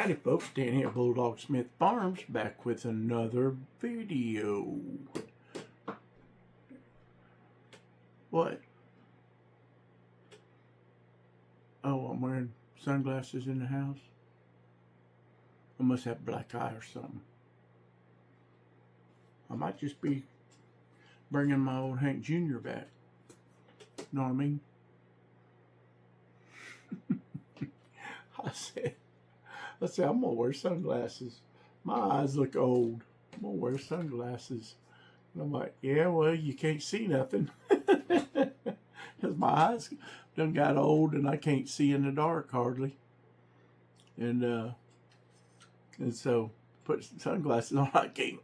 Howdy folks, Danny at Bulldog Smith Farms back with another video. What? Oh, I'm wearing sunglasses in the house? I must have black eye or something. I might just be bringing my old Hank Jr. back. Know what I mean? I said, I'm going to wear sunglasses. My eyes look old. I'm going to wear sunglasses. And I'm like, yeah, well, you can't see nothing. Because my eyes done got old and I can't see in the dark hardly. And so, put sunglasses on, I can't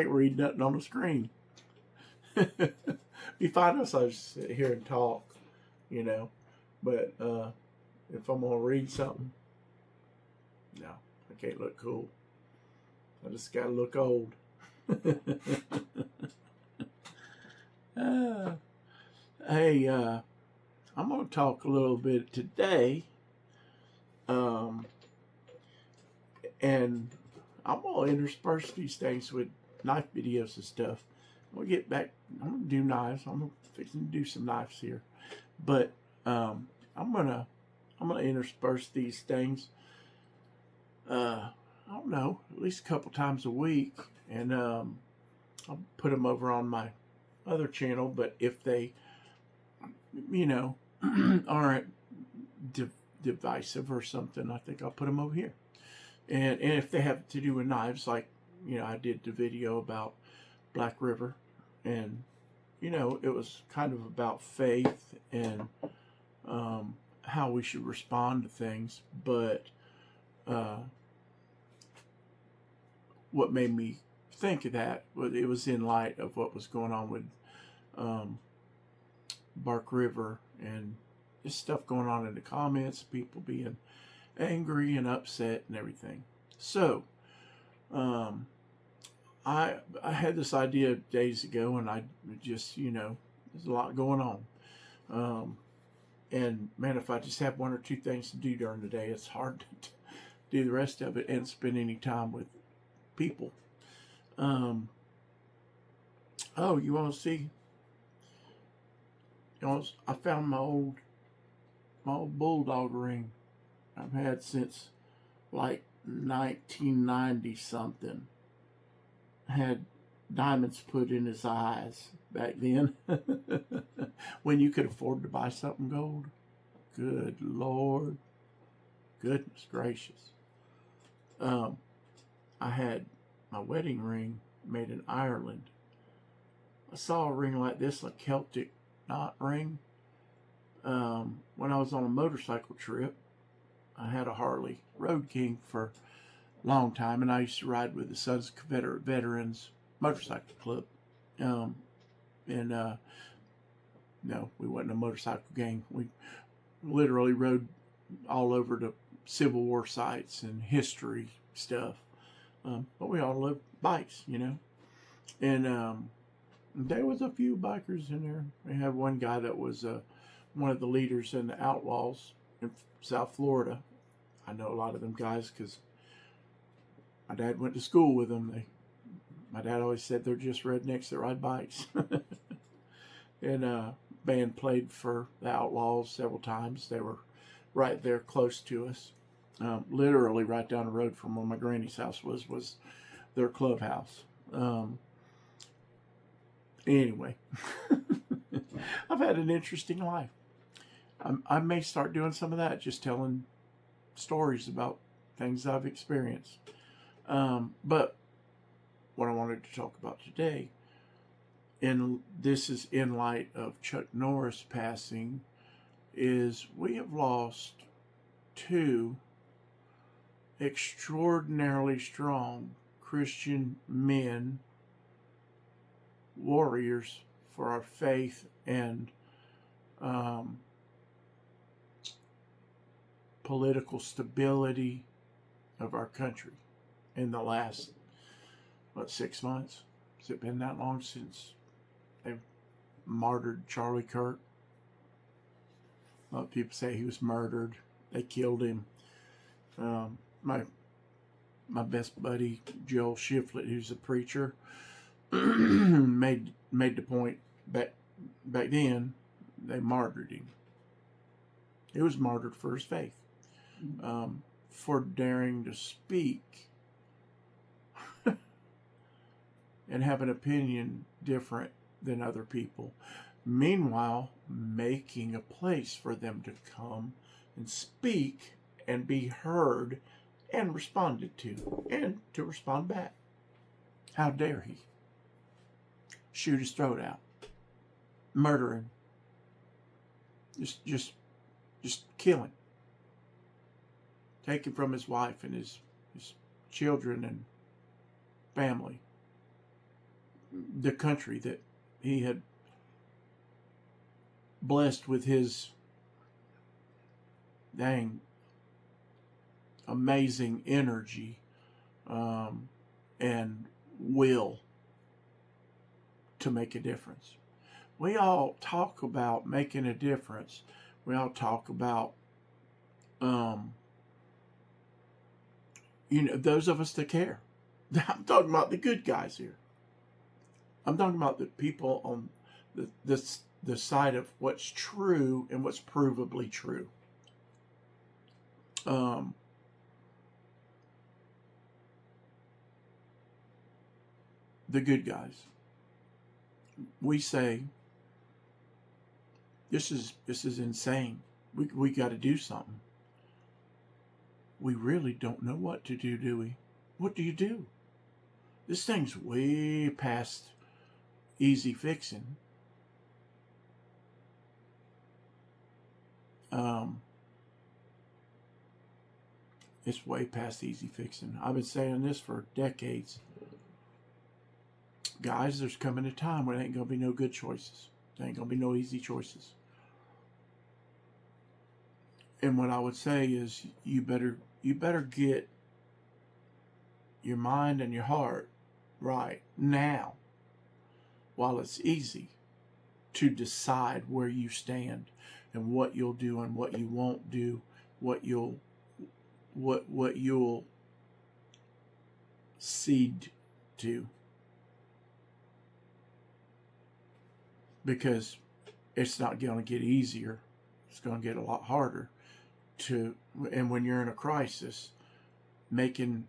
read nothing on the screen. Be fine if I just sit here and talk, you know. But if I'm going to read something, no, I can't look cool. I just got to look old. Hey, I'm going to talk a little bit today. And I'm going to intersperse these things with knife videos and stuff. We'll get back. I'm going to do knives. I'm fixing to do some knives here. But I'm gonna intersperse these things. I don't know, at least a couple times a week, and I'll put them over on my other channel. But if they, you know, aren't divisive or something, I think I'll put them over here. And if they have to do with knives, like, you know, I did the video about Black River, and you know, it was kind of about faith and how we should respond to things. But what made me think of that was it was in light of what was going on with Bark River and just stuff going on in the comments, people being angry and upset and everything. So I had this idea days ago, and I just, you know, there's a lot going on. And man, if I just have one or two things to do during the day, it's hard to do the rest of it and spend any time with people. Oh, you want to see? You know, I found my old bulldog ring I've had since like 1990 something. Had diamonds put in his eyes back then. When you could afford to buy something gold. Good Lord. Goodness gracious. I had my wedding ring made in Ireland. I saw a ring like this, a Celtic knot ring, when I was on a motorcycle trip. I had a Harley Road King for a long time, and I used to ride with the Sons of Confederate Veterans Motorcycle Club. No, we wasn't a motorcycle gang. We literally rode all over the Civil War sites and history stuff. But we all loved bikes, you know. And there was a few bikers in there. We had one guy that was one of the leaders in the Outlaws in South Florida. I know a lot of them guys because my dad went to school with them. My dad always said they're just rednecks that ride bikes. And band played for the Outlaws several times. They were right there close to us. Literally right down the road from where my granny's house was their clubhouse. Anyway, I've had an interesting life. I may start doing some of that, just telling stories about things I've experienced. But what I wanted to talk about today, and this is in light of Chuck Norris passing, is we have lost two extraordinarily strong Christian men, warriors for our faith and political stability of our country in the last, 6 months? Has it been that long since they martyred Charlie Kirk? A lot of people say he was murdered. They killed him. My my best buddy Joel Shiflett, who's a preacher, made the point back then. They martyred him. He was martyred for his faith, for daring to speak and have an opinion different than other people. Meanwhile, making a place for them to come and speak and be heard and responded to, and to respond back. How dare he? Shoot his throat out. Murder him. Just kill him. Take him from his wife and his children and family. The country that he had blessed with his dang amazing energy and will to make a difference. We all talk about making a difference. We all talk about those of us that care. I'm talking about the good guys here. I'm talking about the people on the side of what's true and what's provably true. The good guys. We say, this is insane. We got to do something. We really don't know what to do we? What do you do? This thing's way past easy fixing. It's way past easy fixing. I've been saying this for decades. Guys, there's coming a time when there ain't going to be no good choices. There ain't going to be no easy choices. And what I would say is you better get your mind and your heart right now, while it's easy to decide where you stand and what you'll do and what you won't do, what you'll cede to. Because it's not going to get easier. It's going to get a lot harder and when you're in a crisis, making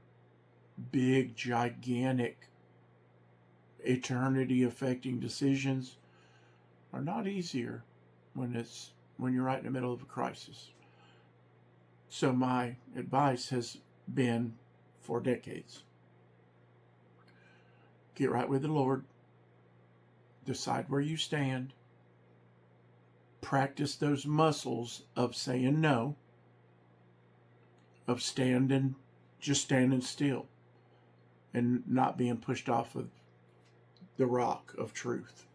big, gigantic, eternity affecting decisions are not easier when you're right in the middle of a crisis. So my advice has been for decades: get right with the Lord, decide where you stand, practice those muscles of saying no, of just standing still and not being pushed off of the rock of truth,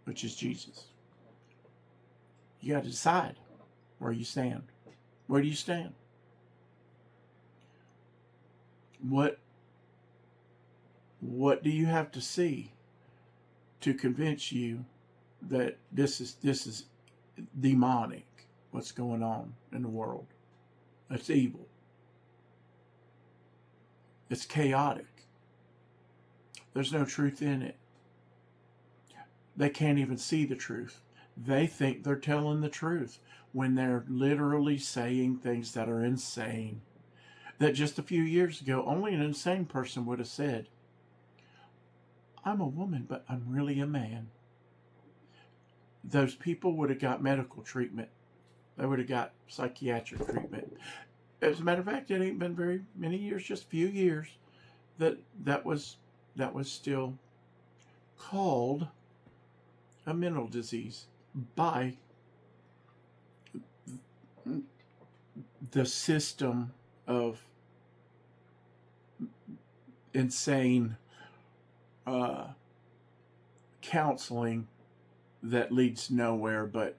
which is Jesus. You got to decide where you stand. Where do you stand? What do you have to see to convince you that this is demonic, what's going on in the world? It's evil. It's chaotic. There's no truth in it. They can't even see the truth. They think they're telling the truth when they're literally saying things that are insane. That just a few years ago, only an insane person would have said. I'm a woman, but I'm really a man. Those people would have got medical treatment. They would have got psychiatric treatment. As a matter of fact, it ain't been very many years, just a few years, that was still called a mental disease by the system of insane counseling that leads nowhere but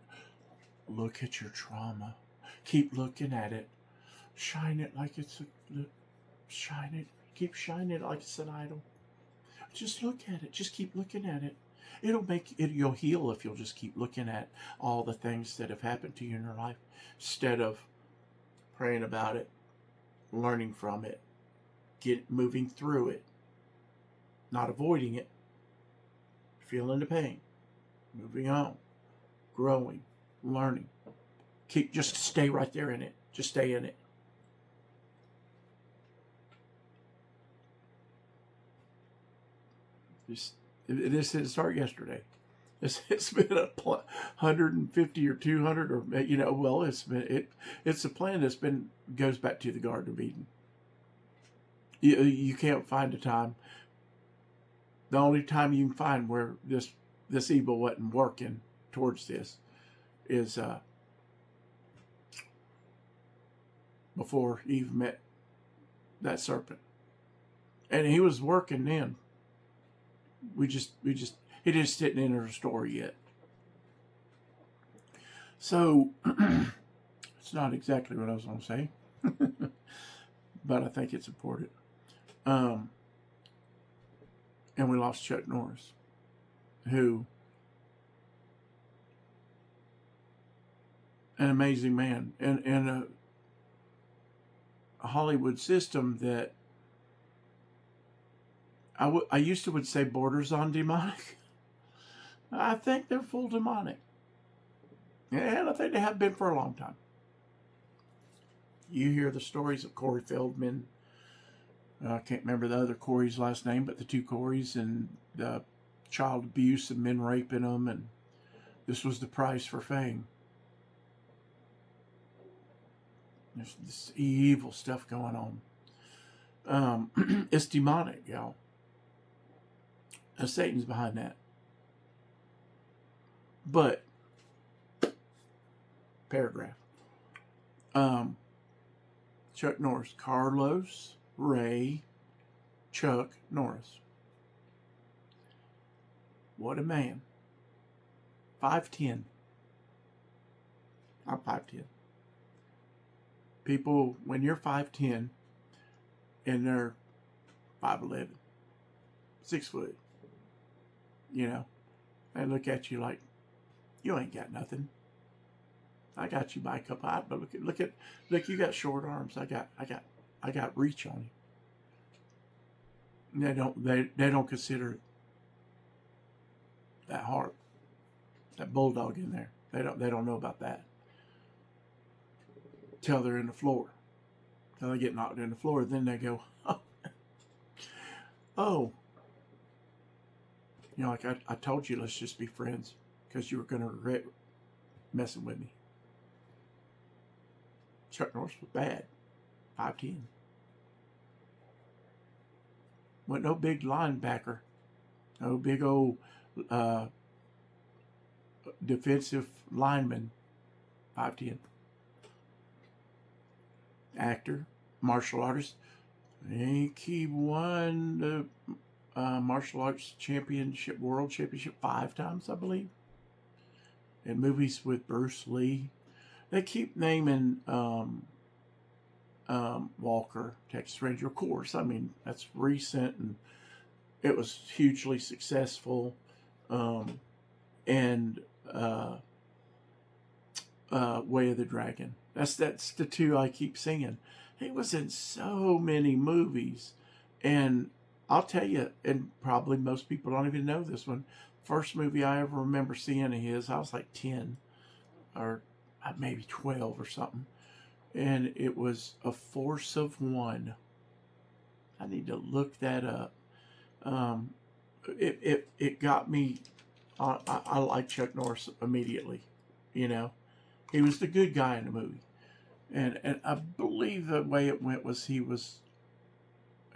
look at your trauma. Keep looking at it. Shine it like it's shine it. Keep shining it like it's an idol. Just look at it. Just keep looking at it. You'll heal if you'll just keep looking at all the things that have happened to you in your life instead of praying about it, learning from it, moving through it, not avoiding it, feeling the pain, moving on, growing, learning. Just stay right there in it. Just stay in it. This didn't start yesterday. It's been 150 or 200 or well, it's a plan that's goes back to the Garden of Eden. You can't find a time. The only time you can find where this evil wasn't working towards this is before Eve met that serpent, and he was working then. He just didn't enter the story yet. So it's not exactly what I was going to say, but I think it's important. And we lost Chuck Norris, who, an amazing man, and a Hollywood system that I used to would say borders on demonic. I think they're full demonic. And I think they have been for a long time. You hear the stories of Corey Feldman. I can't remember the other Corey's last name, but the two Coreys, and the child abuse and men raping them, and this was the price for fame. There's this evil stuff going on. It's demonic, y'all. And Satan's behind that. But, paragraph. Chuck Norris. Carlos Ray Chuck Norris. What a man. 5'10". I'm 5'10". People, when you're 5'10", and they're 5'11", 6 foot, they look at you like, you ain't got nothing. I got you by a couple of, but look, you got short arms. I got reach on you. And they don't consider that heart, that bulldog in there. They don't know about that. Till they're in the floor. Till they get knocked in the floor, then they go, oh. Like I told you, let's just be friends, because you were going to regret messing with me. Chuck Norris was bad. 5'10". Wasn't no big linebacker. No big old defensive lineman. 5'10". Actor, martial artist. I think he won the martial arts championship, world championship 5 times, I believe. In movies with Bruce Lee. They keep naming Walker, Texas Ranger. Of course, I mean, that's recent, and it was hugely successful. And Way of the Dragon. That's the two I keep singing. He was in so many movies, and I'll tell you, and probably most people don't even know this one. First movie I ever remember seeing of his, I was like 10 or maybe 12 or something, and it was A Force of One. I need to look that up. It got me. I like Chuck Norris immediately. He was the good guy in the movie, and I believe the way it went was he was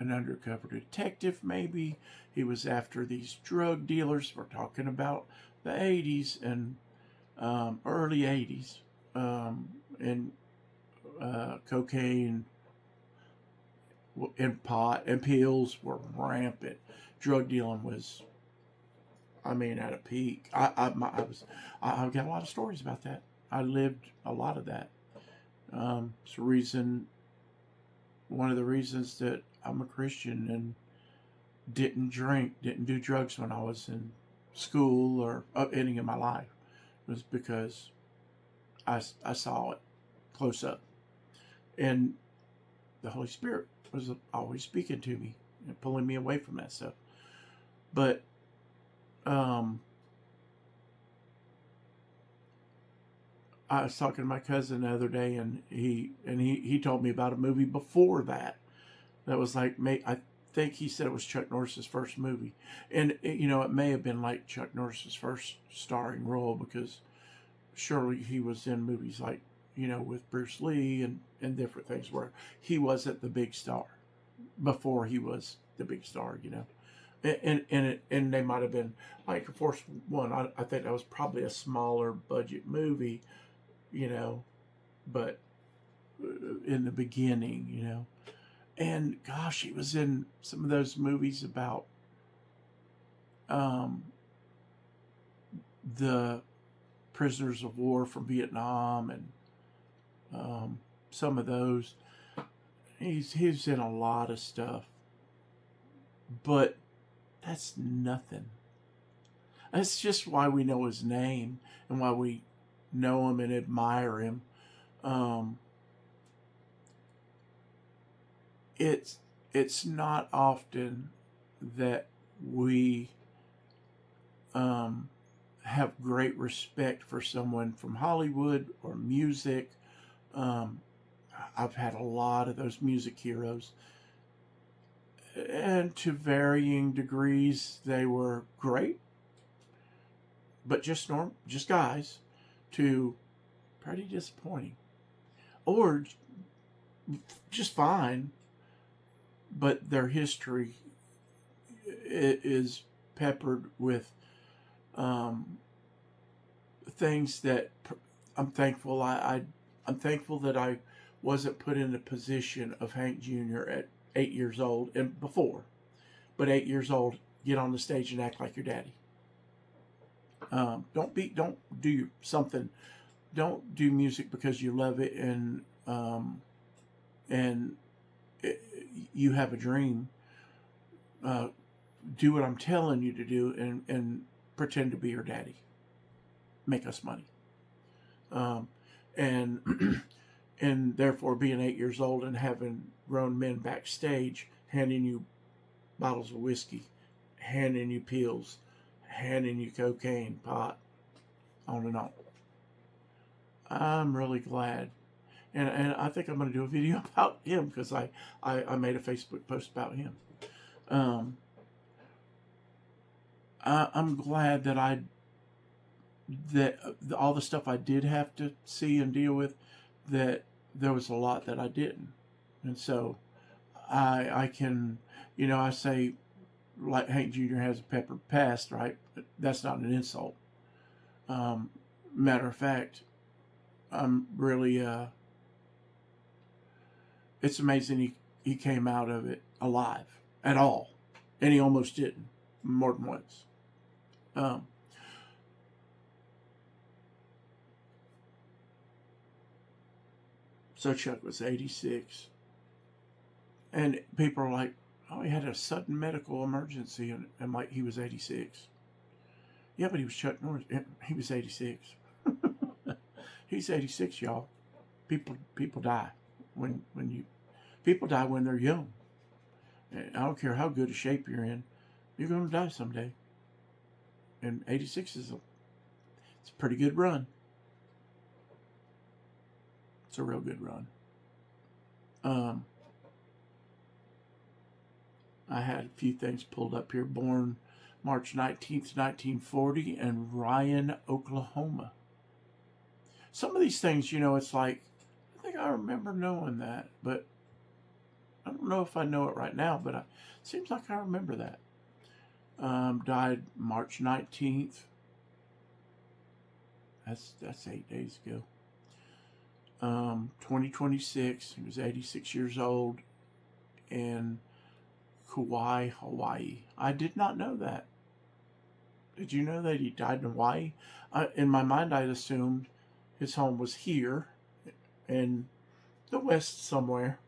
an undercover detective. Maybe he was after these drug dealers. We're talking about the 80s and early 80s, and cocaine and pot and pills were rampant. Drug dealing was, at a peak. I've got a lot of stories about that. I lived a lot of that. It's one of the reasons that I'm a Christian and didn't drink, didn't do drugs when I was in school or any of my life, was because I saw it close up. And the Holy Spirit was always speaking to me and pulling me away from that stuff. But I was talking to my cousin the other day, and he told me about a movie before that was like, I think he said it was Chuck Norris's first movie, and you know, it may have been like Chuck Norris's first starring role, because surely he was in movies like, you know, with Bruce Lee and different things where he wasn't the big star before he was the big star, you know. And they might have been like Force One. I think that was probably a smaller budget movie, you know, but in the beginning, you know. And gosh, he was in some of those movies about the prisoners of war from Vietnam, and some of those. He's in a lot of stuff, but that's nothing. That's just why we know his name and why we know him and admire him. It's not often that we have great respect for someone from Hollywood or music. I've had a lot of those music heroes, and to varying degrees, they were great, but just guys, to pretty disappointing, or just fine, but their history is peppered with things that I'm thankful I'm thankful that I wasn't put in the position of Hank Jr. at 8 years old and before, but 8 years old, get on the stage and act like your daddy. Don't do something. Don't do music because you love it and you have a dream. Do what I'm telling you to do, and pretend to be your daddy. Make us money. And and therefore, being 8 years old and having grown men backstage handing you bottles of whiskey, handing you pills, handing you cocaine, pot, on and on. I'm really glad. And I think I'm going to do a video about him, because I made a Facebook post about him. I'm glad that all the stuff I did have to see and deal with, that there was a lot that I didn't. And so I can, you know, I say, like, Hank Jr. has a peppered past, right? But that's not an insult. Matter of fact, I'm really, it's amazing he came out of it alive at all. And he almost didn't, more than once. So Chuck was 86. And people are like, oh, he had a sudden medical emergency, and like, he was 86. Yeah, but he was Chuck Norris. He was 86. He's 86, y'all. People die people die when they're young. I don't care how good a shape you're in, you're going to die someday. And 86 it's a pretty good run. It's a real good run. I had a few things pulled up here. Born March 19th, 1940 in Ryan, Oklahoma. Some of these things, you know, it's like, I think I remember knowing that, but I don't know if I know it right now, but it seems like I remember that. Died March 19th. That's 8 days ago. 2026. He was 86 years old in Kauai, Hawaii. I did not know that. Did you know that he died in Hawaii? In my mind, I'd assumed his home was here in the West somewhere.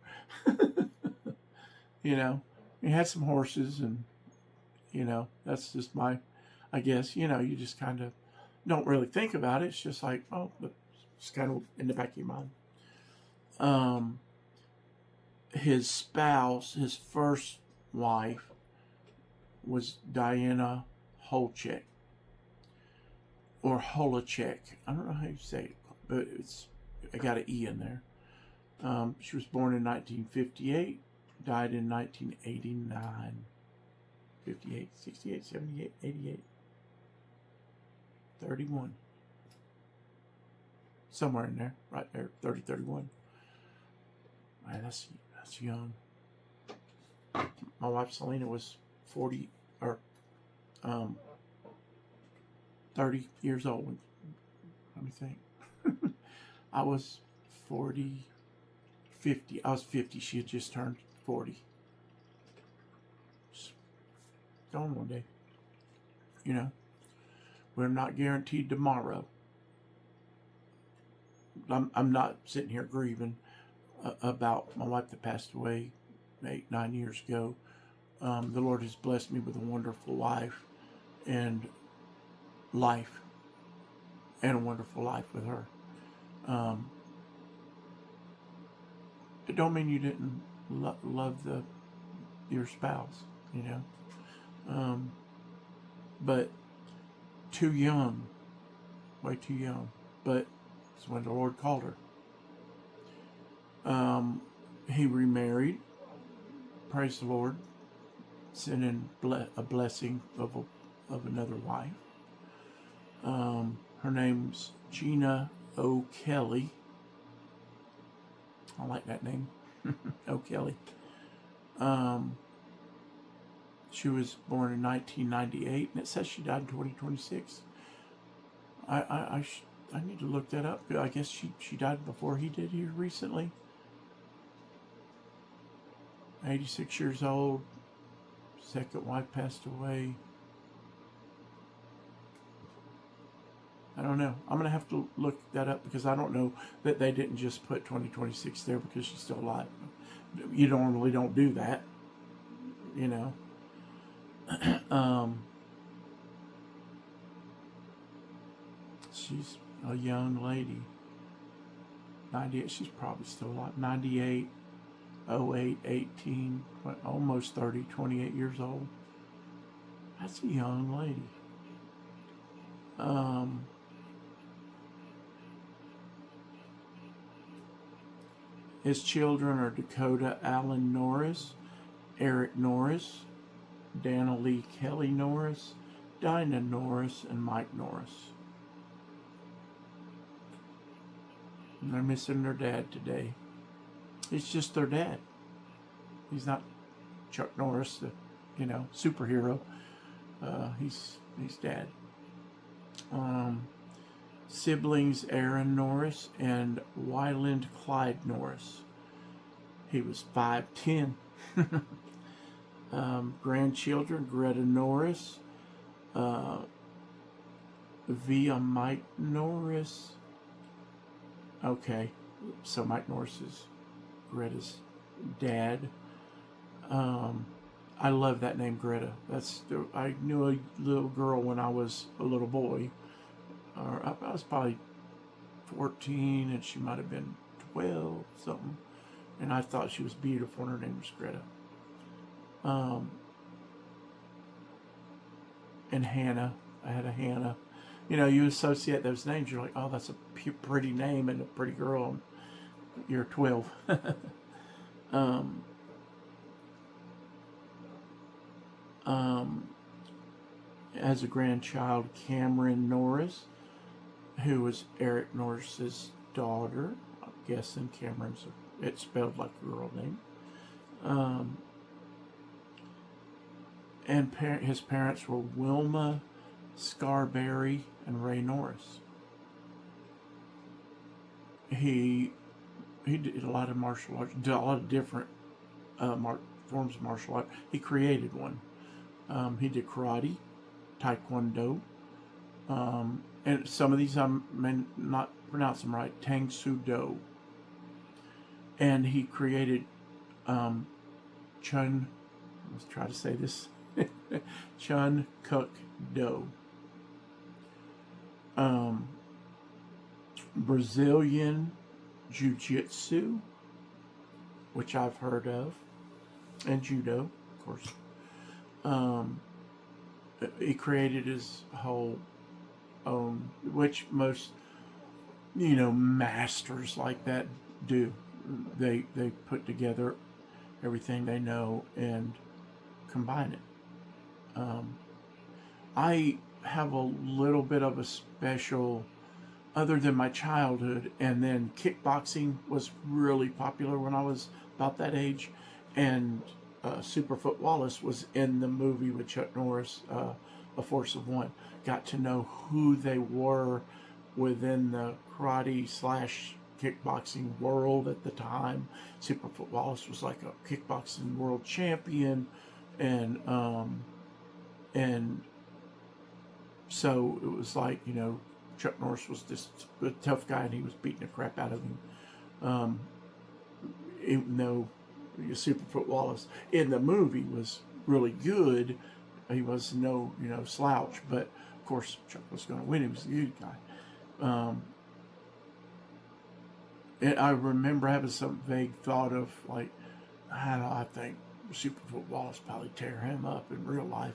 You know, he had some horses, and, you know, that's just I guess, you know, you just kind of don't really think about it. It's just like, oh, it's kind of in the back of your mind. his spouse, his first wife, was Diana Holchek or Holacek. I don't know how you say it, but I got an E in there. She was born in 1958, died in 1989. 58, 68, 78, 88, 31. Somewhere in there, right there, 30, 31. Man, that's young. My wife Selena was 40 or 30 years old. Let me think. I was 40, 50. I was 50. She had just turned 40. Just gone one day. You know, we're not guaranteed tomorrow. I'm not sitting here grieving about my wife that passed away 8-9 years ago. The Lord has blessed me with a wonderful wife and life, and a wonderful life with her. It don't mean you didn't love your spouse, you know, but too young, way too young. But it's when the Lord called her. He remarried. Praise the Lord. Sent in a blessing of another wife. Her name's Gina O'Kelly. I like that name. O'Kelly. She was born in 1998, and it says she died in 2026. I need to look that up. I guess she died before he did here recently. 86 years old. Second wife passed away. I don't know. I'm going to have to look that up because I don't know that they didn't just put 2026 there because she's still alive. You normally don't do that, you know. She's a young lady. 98. She's probably still alive. 98, 08, 18, almost 30, 28 years old. That's a young lady. His children are Dakota Allen Norris, Eric Norris, Dana Lee Kelly Norris, Dinah Norris, and Mike Norris. And they're missing their dad today. It's just their dad. He's not Chuck Norris, the superhero. He's dad. Siblings Aaron Norris and Wyland Clyde Norris. He was 5'10". Grandchildren Greta Norris, via Mike Norris. Okay, so Mike Norris is Greta's dad. I love that name, Greta. I knew a little girl when I was a little boy. I was probably 14, and she might have been 12, something. And I thought she was beautiful, and her name was Greta. And Hannah. I had a Hannah. You associate those names. You're like, oh, that's a pretty name and a pretty girl. And you're 12. As a grandchild, Cameron Norris, who was Eric Norris's daughter. I'm guessing it's spelled like a girl name. And his parents were Wilma Scarberry and Ray Norris. He did a lot of martial arts, did a lot of different forms of martial art. He created one. He did karate, taekwondo, and some of these I may not pronounce them right, Tang Soo Do. And he created Chun, let's try to say this, Chun Kuk Do. Brazilian Jiu-Jitsu, which I've heard of, and judo, of course. He created his whole own, which most, masters like that do. They put together everything they know and combine it. I have a little bit of a special, other than my childhood, and then kickboxing was really popular when I was about that age, and Superfoot Wallace was in the movie with Chuck Norris, A Force of One. Got to know who they were within the karate / kickboxing world at the time. Superfoot Wallace was like a kickboxing world champion, and so it was like, Chuck Norris was this tough guy, and he was beating the crap out of him. Even though Superfoot Wallace in the movie was really good, he was no slouch. But of course, Chuck was going to win. He was the good guy. And I remember having some vague thought of like, I think Superfoot Wallace probably tear him up in real life,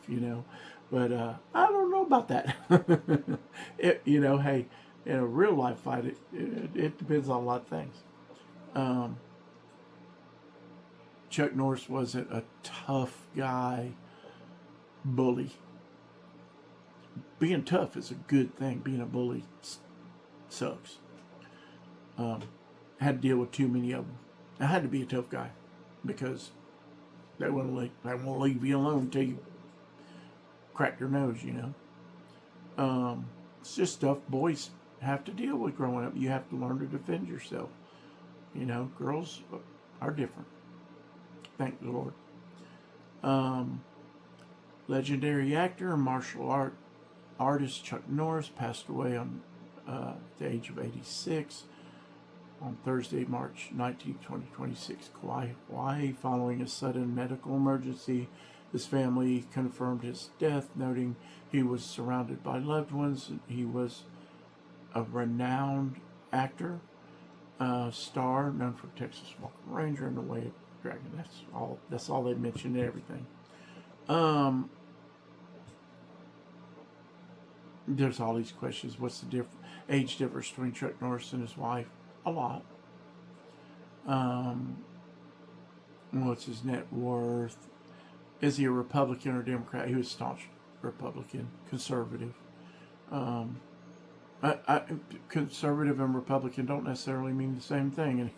But I don't know about that. Hey, in a real life fight, it depends on a lot of things. Chuck Norris wasn't a tough guy bully. Being tough is a good thing. Being a bully sucks. Had to deal with too many of them. I had to be a tough guy because they won't leave you alone until you crack your nose, It's just stuff boys have to deal with growing up. You have to learn to defend yourself. Girls are different. Thank the Lord. Legendary actor and martial artist Chuck Norris passed away on the age of 86 on Thursday, March 19, 2026, Hawaii, following a sudden medical emergency. His family confirmed his death, noting he was surrounded by loved ones. He was a renowned actor, star, known for Texas Walking Ranger and The Way of Dragon. That's all they mentioned in everything. There's all these questions. What's the age difference between Chuck Norris and his wife? A lot. What's his net worth? Is he a Republican or Democrat? He was staunch Republican, conservative. Conservative and Republican don't necessarily mean the same thing.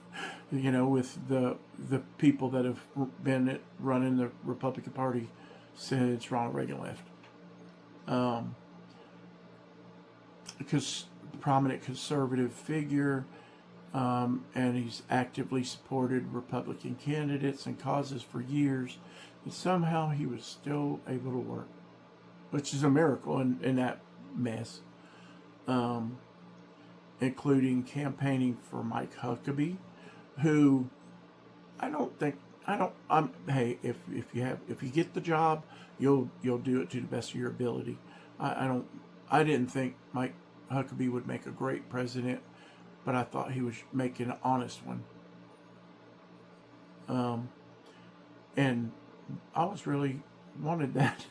And with the people that have been running the Republican Party since Ronald Reagan left. Because prominent conservative figure, and he's actively supported Republican candidates and causes for years, and somehow he was still able to work, which is a miracle in that mess. Including campaigning for Mike Huckabee, who hey, if you get the job, you'll do it to the best of your ability. I didn't think Mike Huckabee would make a great president, but I thought he was making an honest one. And I was really wanted that.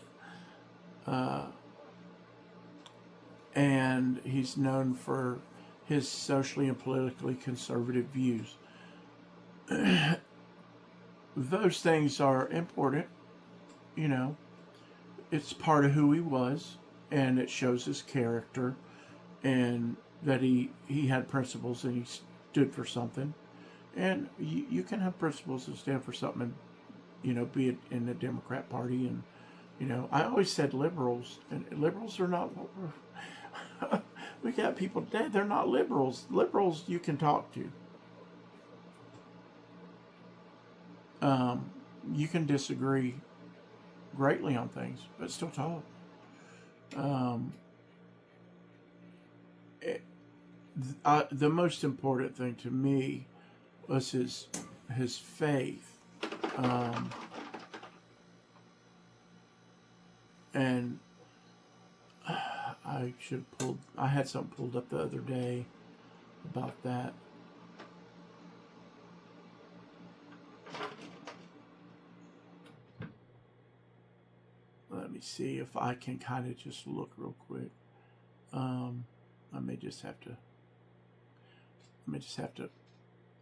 And he's known for his socially and politically conservative views. Those things are important, It's part of who he was, and it shows his character, and that he had principles and he stood for something. And you can have principles and stand for something, and be it in the Democrat Party. And I always said liberals, and liberals are not. We got people today, they're not liberals. Liberals you can talk to. You can disagree greatly on things, but still talk. The most important thing to me was his faith, and I had something pulled up the other day about that. see if I can kind of just look real quick. I may just have to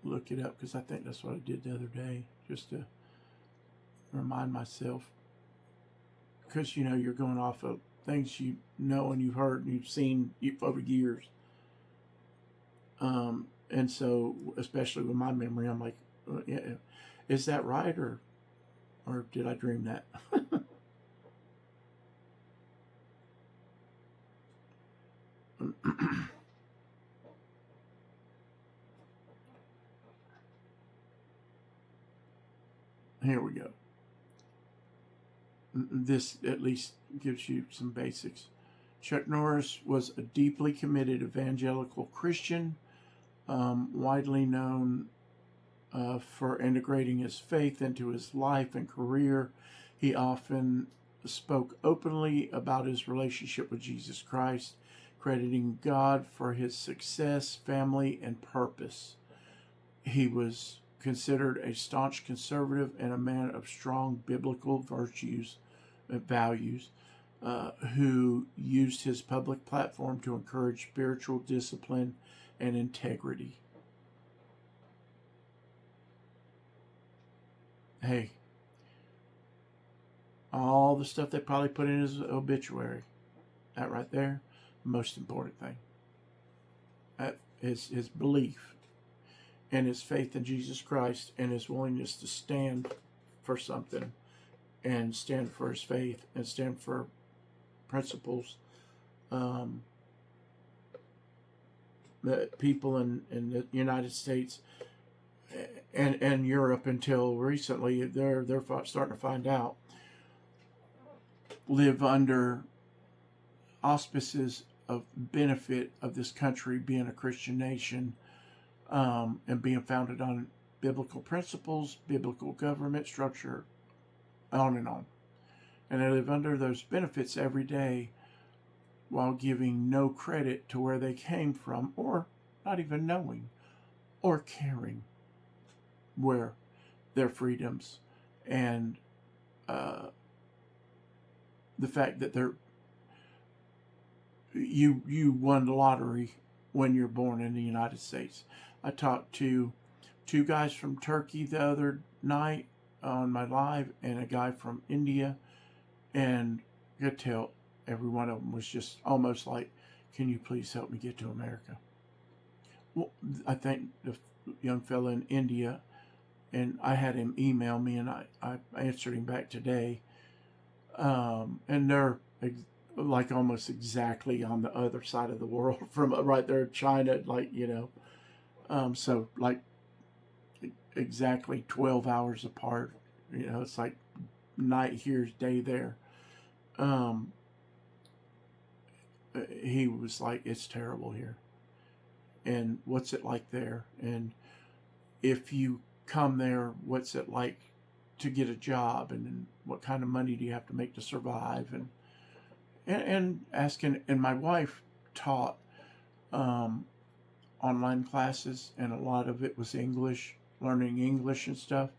look it up, because I think that's what I did the other day, just to remind myself. Because, you know, you're going off of things you know and you've heard and you've seen over years. And so, especially with my memory, I'm like, yeah, is that right, or did I dream that? Here we go. This at least gives you some basics. Chuck Norris was a deeply committed evangelical Christian, widely known for integrating his faith into his life and career. He often spoke openly about his relationship with Jesus Christ, crediting God for his success, family, and purpose. He was considered a staunch conservative and a man of strong biblical virtues and values, who used his public platform to encourage spiritual discipline and integrity. Hey, all the stuff they probably put in his obituary, that right there, most important thing. That is his belief and his faith in Jesus Christ, and his willingness to stand for something, and stand for his faith, and stand for principles that people in the United States and Europe, until recently, they're starting to find out, live under auspices of benefit of this country being a Christian nation, and being founded on biblical principles, biblical government structure, on and on. And they live under those benefits every day, while giving no credit to where they came from, or not even knowing or caring where their freedoms and the fact that you won the lottery when you're born in the United States. I talked to 2 guys from Turkey the other night on my live, and a guy from India, and I could tell every one of them was just almost like, can you please help me get to America? Well, I think the young fella in India, and I had him email me, and I answered him back today, and they're like almost exactly on the other side of the world from right there in China, like, you know, so like exactly 12 hours apart. You know, it's like night here, day there. He was like, it's terrible here. And what's it like there? And if you come there, what's it like to get a job? And what kind of money do you have to make to survive? And asking, and my wife taught online classes, and a lot of it was English, learning English and stuff.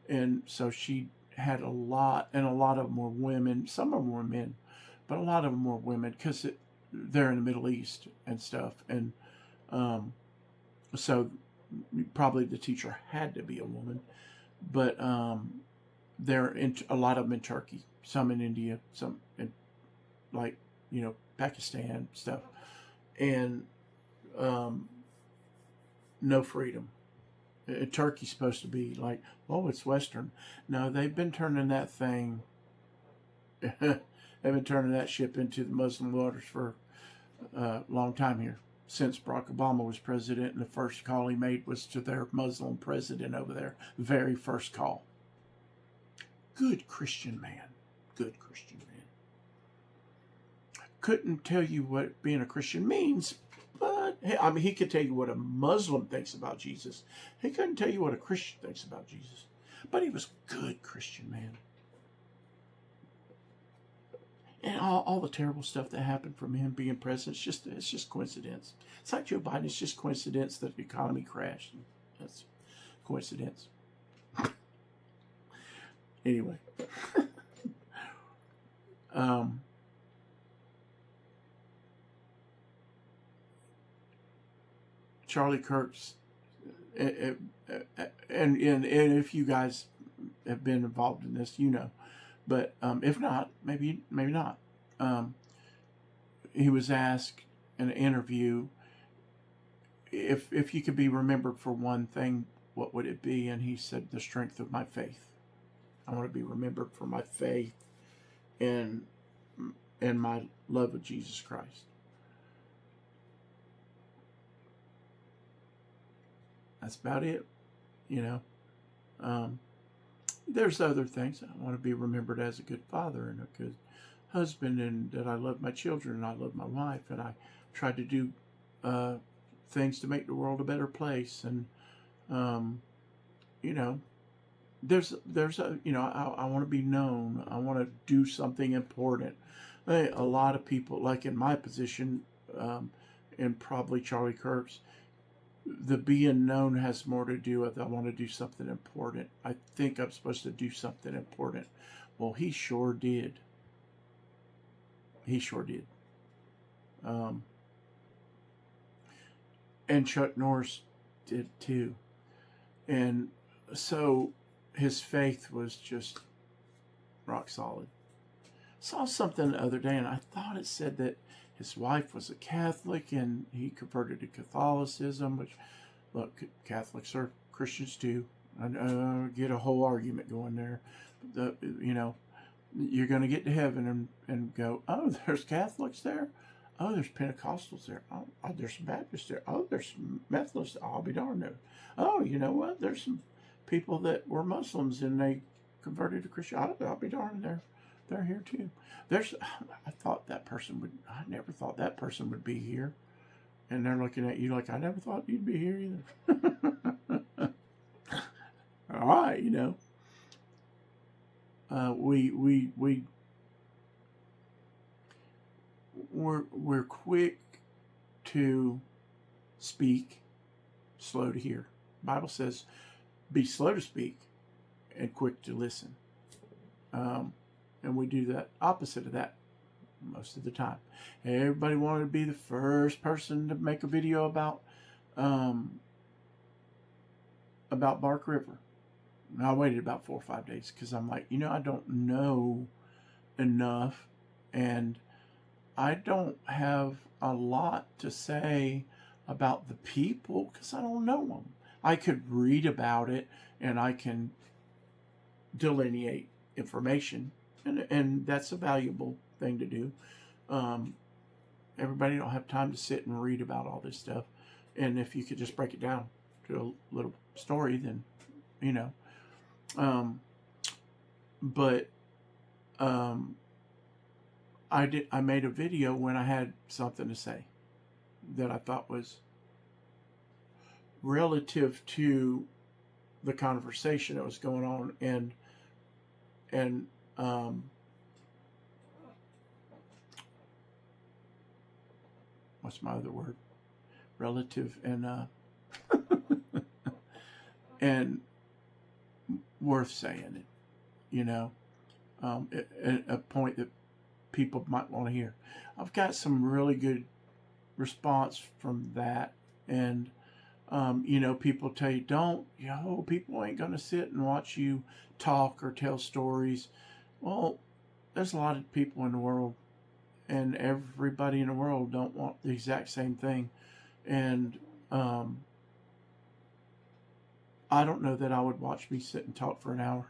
And so she had a lot, and a lot of them were women. Some of them were men, but a lot of them were women, because they're in the Middle East and stuff. And so probably the teacher had to be a woman, but they're in a lot of them in Turkey, some in India, some in, like, you know, Pakistan stuff, and no freedom. Turkey's supposed to be like, oh, it's Western. No, they've been turning that thing. They've been turning that ship into the Muslim waters for a long time here, since Barack Obama was president, and the first call he made was to their Muslim president over there. Very first call. Good Christian man. Good Christian man. Couldn't tell you what being a Christian means, but I mean, he could tell you what a Muslim thinks about Jesus. He couldn't tell you what a Christian thinks about Jesus. But he was a good Christian man. And all the terrible stuff that happened from him being president, it's just coincidence. It's like Joe Biden. It's just coincidence that the economy crashed. That's coincidence. Anyway. Um, Charlie Kirk's, and if you guys have been involved in this, you know. But if not, maybe not. Um, he was asked in an interview, if you could be remembered for one thing, what would it be? And he said, the strength of my faith. I want to be remembered for my faith and my love of Jesus Christ. That's about it, you know. There's other things. I want to be remembered as a good father and a good husband, and that I love my children and I love my wife, and I try to do things to make the world a better place. And you know, there's a, you know, I want to be known. I want to do something important. A lot of people, like in my position, and probably Charlie Kirk's, the being known has more to do with I want to do something important. I think I'm supposed to do something important. Well, he sure did. He sure did. And Chuck Norris did too. And so his faith was just rock solid. Saw something the other day, and I thought it said that his wife was a Catholic and he converted to Catholicism, which, look, Catholics are Christians too. I get a whole argument going there. You know, you're going to get to heaven and go, oh, there's Catholics there. Oh, there's Pentecostals there. Oh, there's some Baptists there. Oh, there's some Methodists. I'll be darned there. Oh, you know what? There's some people that were Muslims and they converted to Christian. I'll be darned there. They're here too. I thought that person would. I never thought that person would be here, and they're looking at you like I never thought you'd be here either. All right, you know. We're quick to speak, slow to hear. The Bible says, "Be slow to speak, and quick to listen." And we do that opposite of that most of the time. Everybody wanted to be the first person to make a video about Bark River. And I waited about 4 or 5 days because I'm like, I don't know enough, and I don't have a lot to say about the people because I don't know them. I could read about it and I can delineate information. And that's a valuable thing to do. Everybody don't have time to sit and read about all this stuff. And if you could just break it down to a little story, then, I made a video when I had something to say that I thought was relative to the conversation that was going on, and what's my other word? Relative and and worth saying it, a point that people might want to hear. I've got some really good response from that, and people tell you, people ain't going to sit and watch you talk or tell stories. Well, there's a lot of people in the world, and everybody in the world don't want the exact same thing. And I don't know that I would watch me sit and talk for an hour,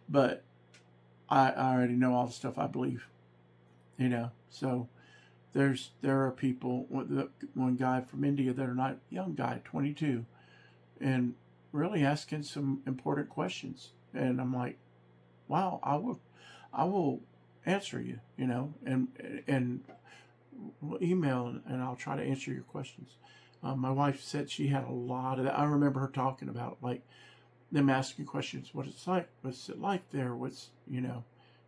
but I already know all the stuff I believe, so there are people, one guy from India that are not young guy, 22, and really asking some important questions. And I'm like, wow, I will answer you, and we'll email and I'll try to answer your questions. My wife said she had a lot of that. I remember her talking about like them asking questions, what's it like there?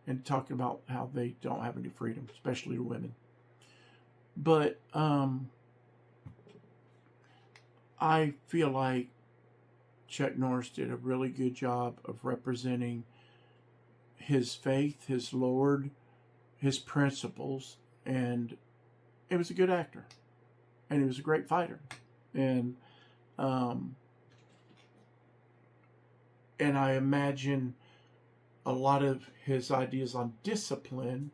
And talking about how they don't have any freedom, especially women. But I feel like Chuck Norris did a really good job of representing his faith, his Lord, his principles, and he was a good actor, and he was a great fighter, and um, and I imagine a lot of his ideas on discipline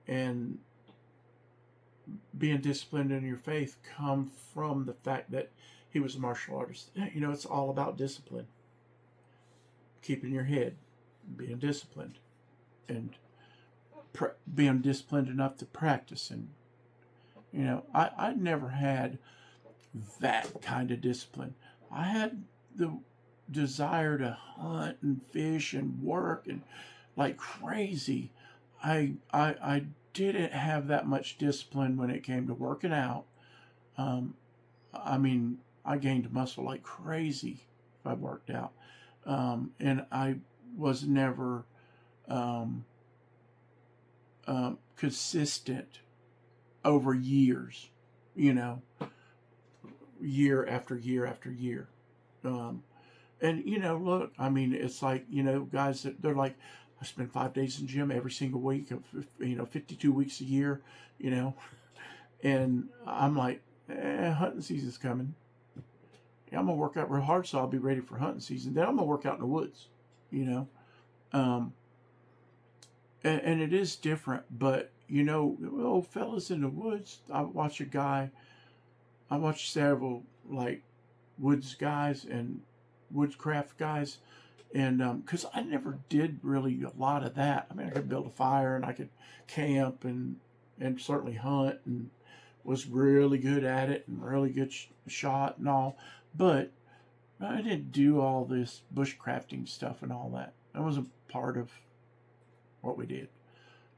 and being disciplined in your faith come from the fact that he was a martial artist. You know, it's all about discipline, keeping your head, being disciplined, and being disciplined enough to practice. And you know, I never had that kind of discipline. I had the desire to hunt and fish and work and like crazy. I didn't have that much discipline when it came to working out. I mean, I gained muscle like crazy if I worked out. And I was never consistent over years, you know, year after year after year. And, you know, look, I mean, it's like, you know, guys that they're like, I spend 5 days in the gym every single week, you know, 52 weeks a year, you know, and I'm like, hunting season's coming. I'm going to work out real hard so I'll be ready for hunting season. Then I'm going to work out in the woods, you know. And it is different, but, you know, old fellas in the woods, I watch several, like, woods guys and woodcraft guys, and because I never did really a lot of that. I mean, I could build a fire and I could camp and certainly hunt, and was really good at it and really good shot and all, but I didn't do all this bushcrafting stuff and all that. That wasn't part of what we did.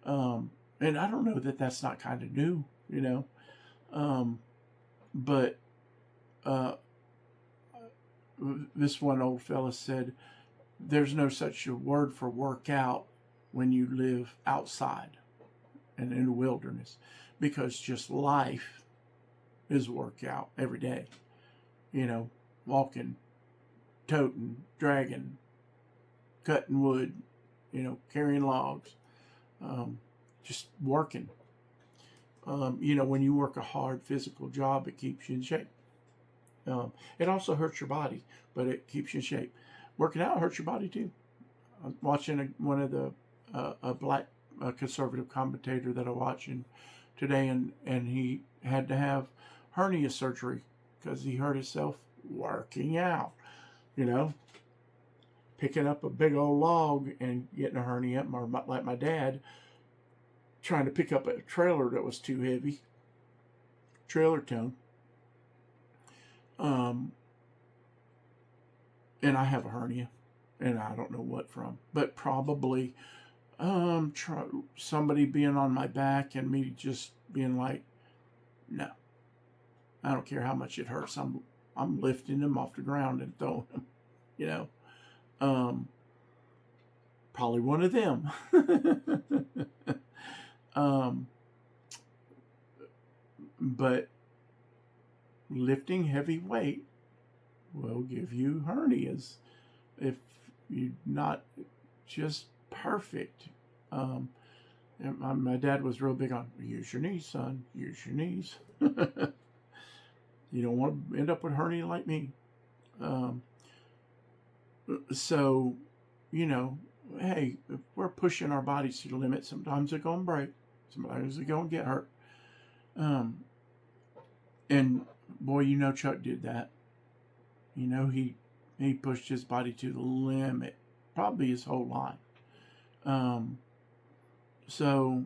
And I don't know that that's not kind of new, you know, but this one old fella said, there's no such a word for workout when you live outside and in the wilderness, because just life is workout every day. You know, walking, toting, dragging, cutting wood, you know, carrying logs, just working. You know, when you work a hard physical job, it keeps you in shape. It also hurts your body, but it keeps you in shape. Working out hurts your body too. I'm watching one of the a black conservative commentator that I watch today, and he had to have hernia surgery because he hurt himself working out. You know, picking up a big old log and getting a hernia, or like my dad trying to pick up a trailer that was too heavy, trailer tone. And I have a hernia, and I don't know what from, but probably somebody being on my back and me just being like, no, I don't care how much it hurts. I'm lifting them off the ground and throwing them, you know. Probably one of them. But lifting heavy weight will give you hernias if you're not just perfect. And my dad was real big on, use your knees, son, use your knees. You don't want to end up with hernia like me. So, you know, hey, if we're pushing our bodies to the limit, sometimes they're going to break. Sometimes they're going to get hurt. And boy, you know, Chuck did that. You know, he pushed his body to the limit, probably his whole life. So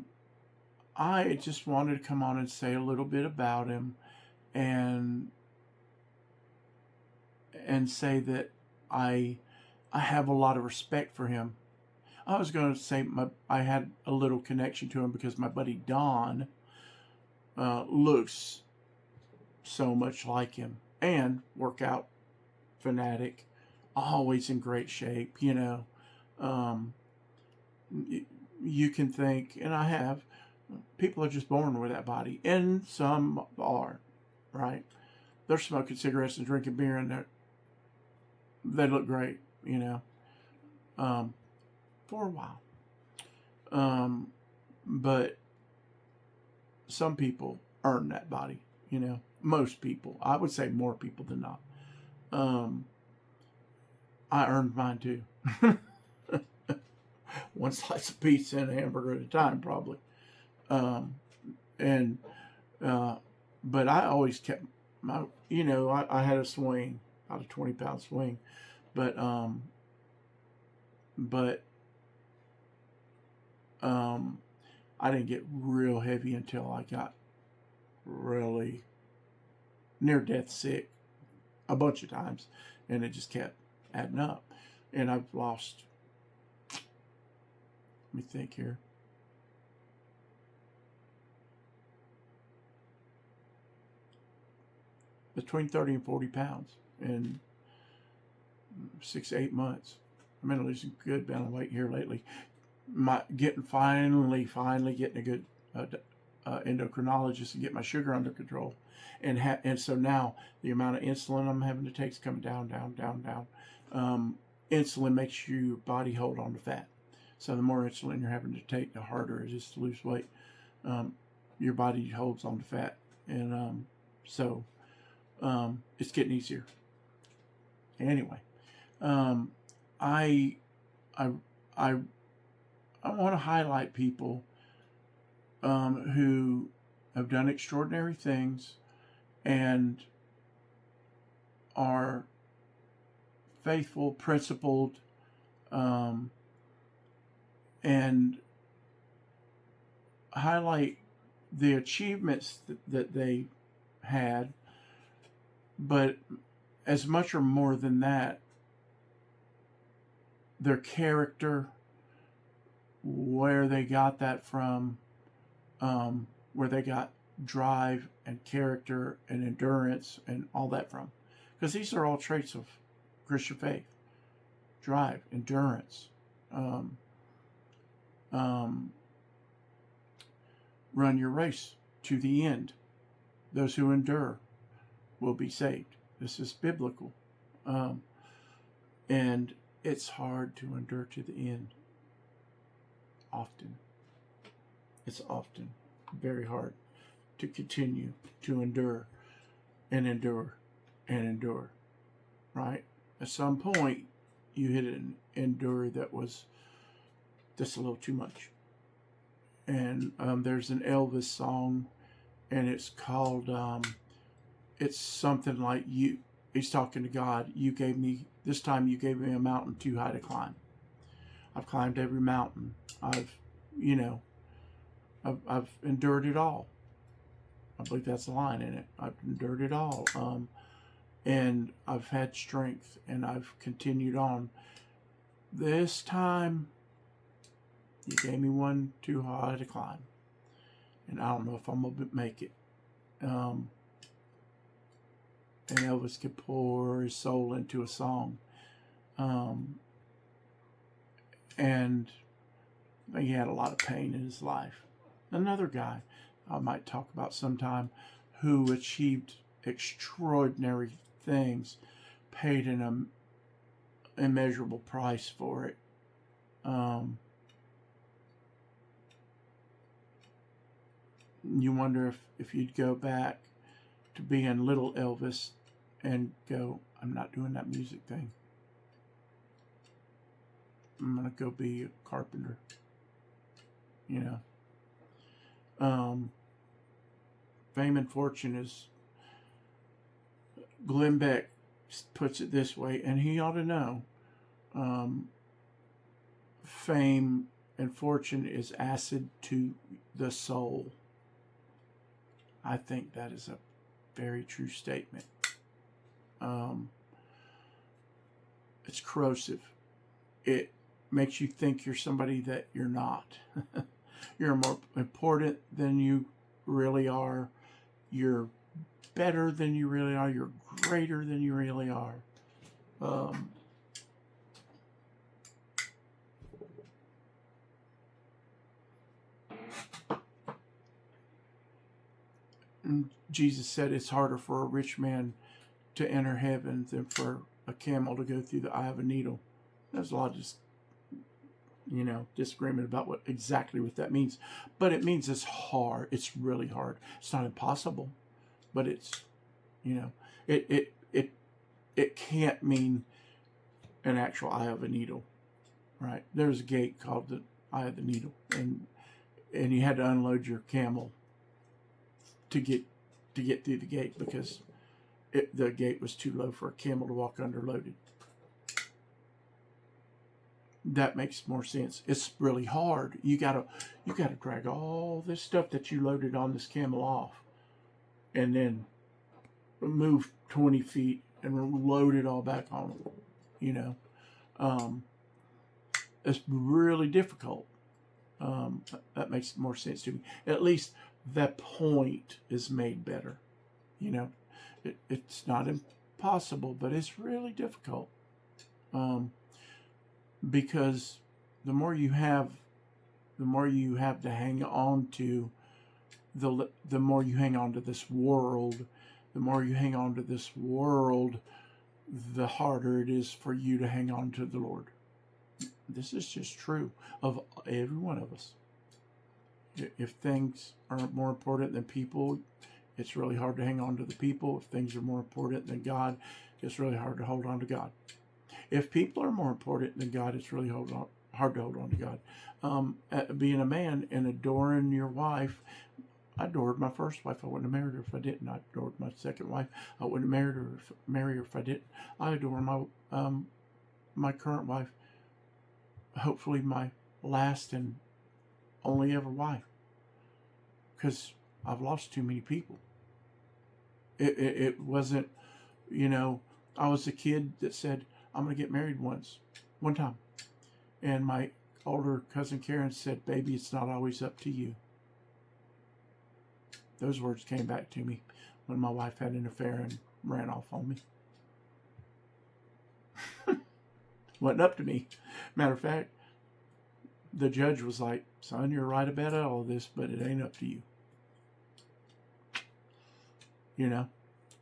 I just wanted to come on and say a little bit about him, and say that I have a lot of respect for him. I was going to say I had a little connection to him because my buddy Don looks so much like him, and workout fanatic, always in great shape, you know. You can think, and I have, people are just born with that body, and some are, right? They're smoking cigarettes and drinking beer, and they look great, you know, for a while. But some people earn that body, you know. Most people, I would say more people than not. I earned mine too. One slice of pizza and a hamburger at a time, probably. Um, and but I always kept my, you know, I had a swing, about a 20-pound swing, but but I didn't get real heavy until I got really near death sick a bunch of times, and it just kept adding up. And I've lost, let me think here, between 30 and 40 pounds in 6 to 8 months. I'm going to lose a good amount of weight here lately. Finally getting a good endocrinologist and get my sugar under control, and so now the amount of insulin I'm having to take is coming down. Insulin makes your body hold on to fat, so the more insulin you're having to take, the harder it is to lose weight. Your body holds on to fat, and so it's getting easier. Anyway, I want to highlight people who have done extraordinary things and are faithful, principled, and highlight the achievements that they had, but as much or more than that, their character, where they got that from, where they got drive and character and endurance and all that from. Because these are all traits of Christian faith. Drive, endurance, run your race to the end. Those who endure will be saved. This is biblical. And it's hard to endure to the end. Often. It's often very hard to continue to endure and endure and endure. Right? At some point, you hit an endure that was just a little too much. And there's an Elvis song, and it's called, it's something like, he's talking to God, this time you gave me a mountain too high to climb. I've climbed every mountain. I've endured it all. I believe that's the line in it. I've endured it all. And I've had strength, and I've continued on. This time, you gave me one too high to climb. And I don't know if I'm going to make it. And Elvis could pour his soul into a song. And he had a lot of pain in his life. Another guy I might talk about sometime who achieved extraordinary things, paid an immeasurable price for it. You wonder if you'd go back to being little Elvis and go, I'm not doing that music thing. I'm going to go be a carpenter. You know. Fame and fortune is, Glenn Beck puts it this way, and he ought to know. Fame and fortune is acid to the soul. I think that is a very true statement. It's corrosive. It makes you think you're somebody that you're not. You're more important than you really are. You're better than you really are. You're greater than you really are. Jesus said it's harder for a rich man to enter heaven than for a camel to go through the eye of a needle. There's a lot of just disagreement about exactly what that means. But it means it's hard. It's really hard. It's not impossible, but it's, it it it it can't mean an actual eye of a needle, right? There's a gate called the eye of the needle, and you had to unload your camel to get through the gate because the gate was too low for a camel to walk under loaded. That makes more sense. It's really hard. You gotta drag all this stuff that you loaded on this camel off, and then move 20 feet and load it all back on them. It's really difficult. That makes more sense to me. At least that point is made better. It's not impossible, but it's really difficult. Because the more you have to hang on to, the more you hang on to this world, the harder it is for you to hang on to the Lord. This is just true of every one of us. If things are more important than people, it's really hard to hang on to the people. If things are more important than God, it's really hard to hold on to God. If people are more important than God, it's really hard to hold on to God. Being a man and adoring your wife, I adored my first wife. I wouldn't have married her if I didn't. I adored my second wife. I wouldn't have married her if I didn't. I adore my current wife. Hopefully my last and only ever wife. Because I've lost too many people. It wasn't, I was a kid that said, I'm going to get married one time. And my older cousin Karen said, baby, it's not always up to you. Those words came back to me when my wife had an affair and ran off on me. Wasn't up to me. Matter of fact, the judge was like, son, you're right about all of this, but it ain't up to you.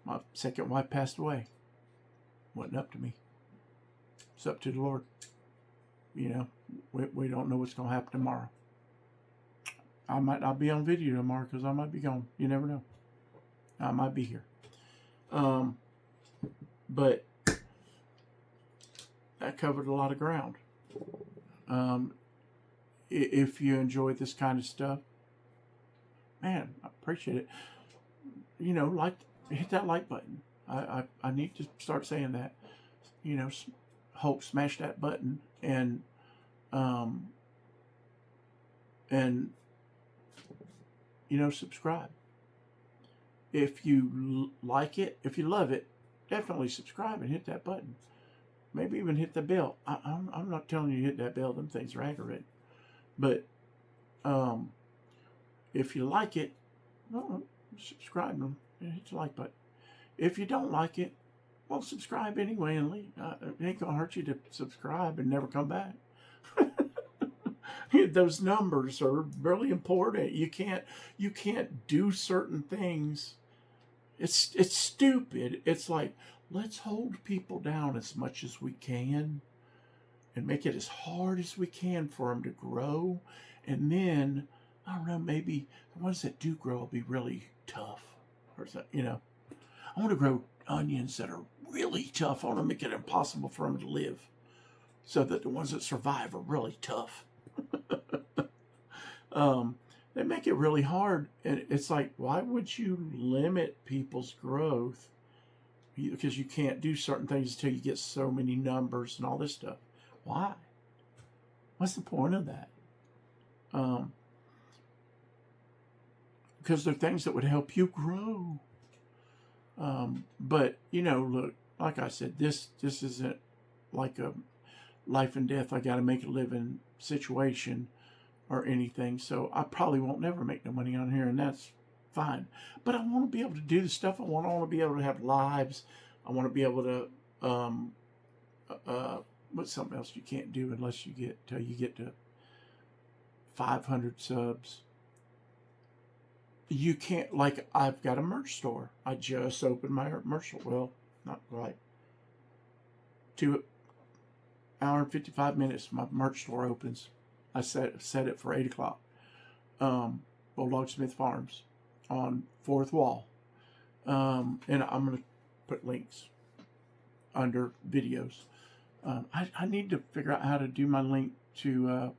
My second wife passed away. Wasn't up to me. It's up to the Lord. We don't know what's going to happen tomorrow. I might not be on video tomorrow because I might be gone. You never know. I might be here. But that covered a lot of ground. If you enjoy this kind of stuff, man, I appreciate it. Hit that like button. I need to start saying that. Hulk, smash that button and subscribe. If you like it, if you love it, definitely subscribe and hit that button. Maybe even hit the bell. I'm not telling you to hit that bell. Them things are aggravating. But if you like it, subscribe and hit the like button. If you don't like it, well, subscribe anyway and leave. It ain't gonna hurt you to subscribe and never come back. Those numbers are really important. You can't do certain things. It's stupid. It's like, let's hold people down as much as we can and make it as hard as we can for them to grow. And then, I don't know, maybe the ones that do grow will be really tough. Or something, I want to grow onions that are really tough. I want to make it impossible for them to live so that the ones that survive are really tough. They make it really hard. And it's like, why would you limit people's growth? Because you can't do certain things until you get so many numbers and all this stuff. Why? What's the point of that? Because they're things that would help you grow. But, look, like I said, this isn't like a life and death, I got to make a living situation or anything. So I probably won't never make no money on here, and that's fine. But I want to be able to do the stuff I want. I want to be able to have lives. I want to be able to, what's something else you can't do unless you get to 500 subs. You can't, like, I've got a merch store. I just opened my merch store. Well, not quite. hour and 55 minutes, my merch store opens. I set it for 8 o'clock. Bulldog Smith Farms on Fourth Wall. And I'm going to put links under videos. I need to figure out how to do my link to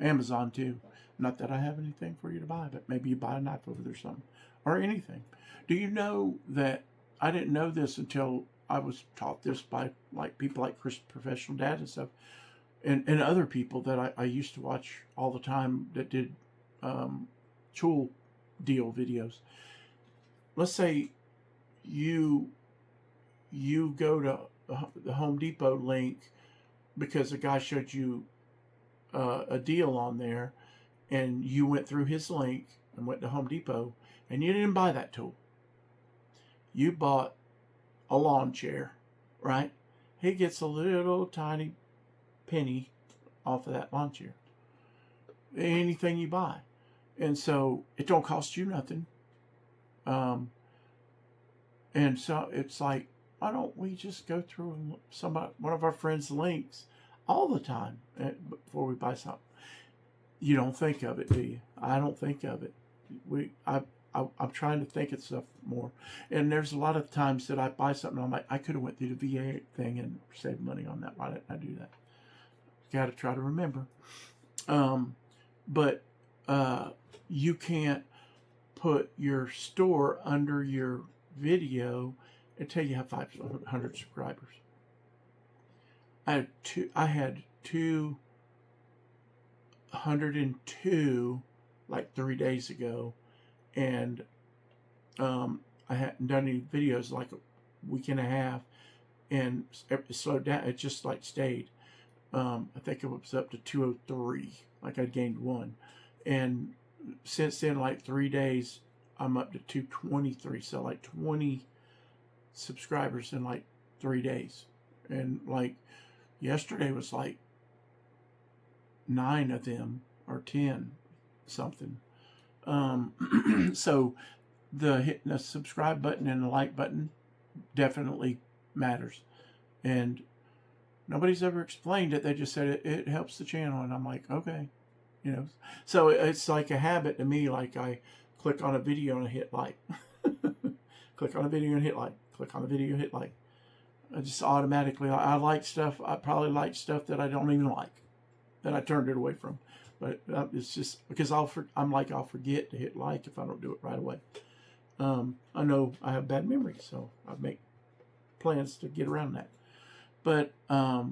Amazon too. Not that I have anything for you to buy, but maybe you buy a knife over there or something. Or anything. Do you know that I didn't know this until I was taught this by like people like Chris Professional Dad and stuff, and other people that I used to watch all the time that did tool deal videos. Let's say you go to the Home Depot link because the guy showed you a deal on there, and you went through his link and went to Home Depot, and you didn't buy that tool. You bought a lawn chair, right? He gets a little tiny penny off of that lawn chair. Anything you buy. And so it don't cost you nothing. And so it's like, why don't we just go through one of our friends' links all the time before we buy something? You don't think of it, do you? I don't think of it. I'm trying to think of stuff more. And there's a lot of times that I buy something, I'm like, I could have went through the VA thing and saved money on that. Why didn't I do that? Got to try to remember. But you can't put your store under your video until you have 500 subscribers. I had 202 like 3 days ago, and I hadn't done any videos like a week and a half, and it slowed down. It just like stayed. I think it was up to 203. Like I gained one, and since then, like 3 days, I'm up to 223. So like 20 subscribers in like 3 days, and like yesterday was like 9 of them or 10 something. So the hitting the subscribe button and the like button definitely matters, and nobody's ever explained it. They just said it helps the channel, and I'm like, okay, you know. So it's like a habit to me. Like I click on a video and I hit like, click on a video and hit like, click on the video and hit like. I just automatically, I like stuff. I probably like stuff that I don't even like, that I turned it away from. But it's just because I'll forget to hit like if I don't do it right away. I know I have bad memory, so I make plans to get around that. But I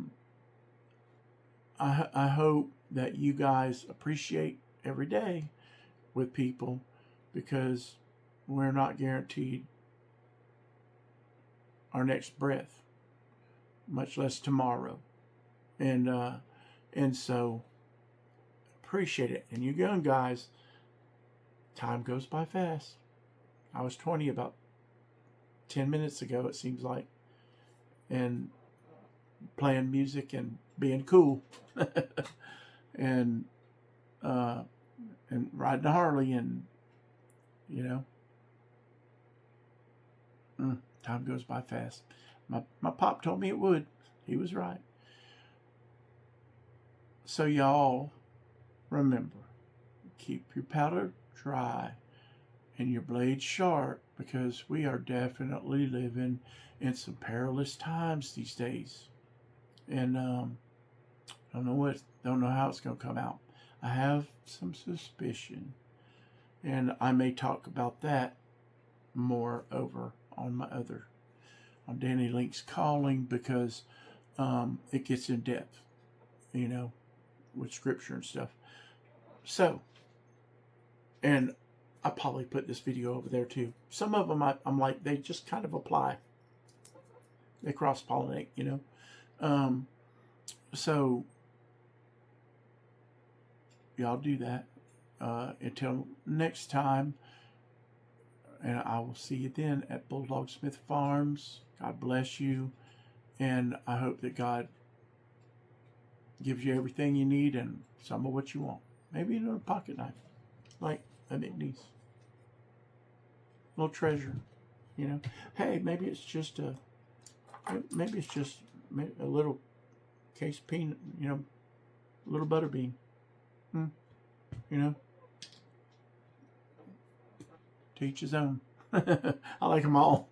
hope that you guys appreciate every day with people, because we're not guaranteed our next breath, much less tomorrow. And so appreciate it. And you young guys, time goes by fast. I was 20 about 10 minutes ago, it seems like, and playing music and being cool, and riding a Harley, and you know, time goes by fast. My pop told me it would. He was right. So y'all remember, keep your powder dry and your blade sharp, because we are definitely living in some perilous times these days. And don't know how it's going to come out. I have some suspicion, and I may talk about that more over on on Danny Link's Calling, because it gets in depth, you know, with scripture and stuff. So, and I probably put this video over there too. Some of them I'm like, they just kind of apply. They cross-pollinate, you know. So y'all do that. Until next time, and I will see you then at Bulldog Smith Farms. God bless you, and I hope that God gives you everything you need and some of what you want. Maybe another pocket knife, like a big niece. Little treasure, you know. Hey, maybe it's just a little case of peanut, you know, little butter bean. You know, to each his own. I like them all.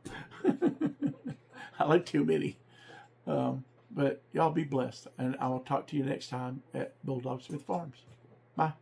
I like too many. But y'all be blessed. And I will talk to you next time at Bulldog Smith Farms. Bye.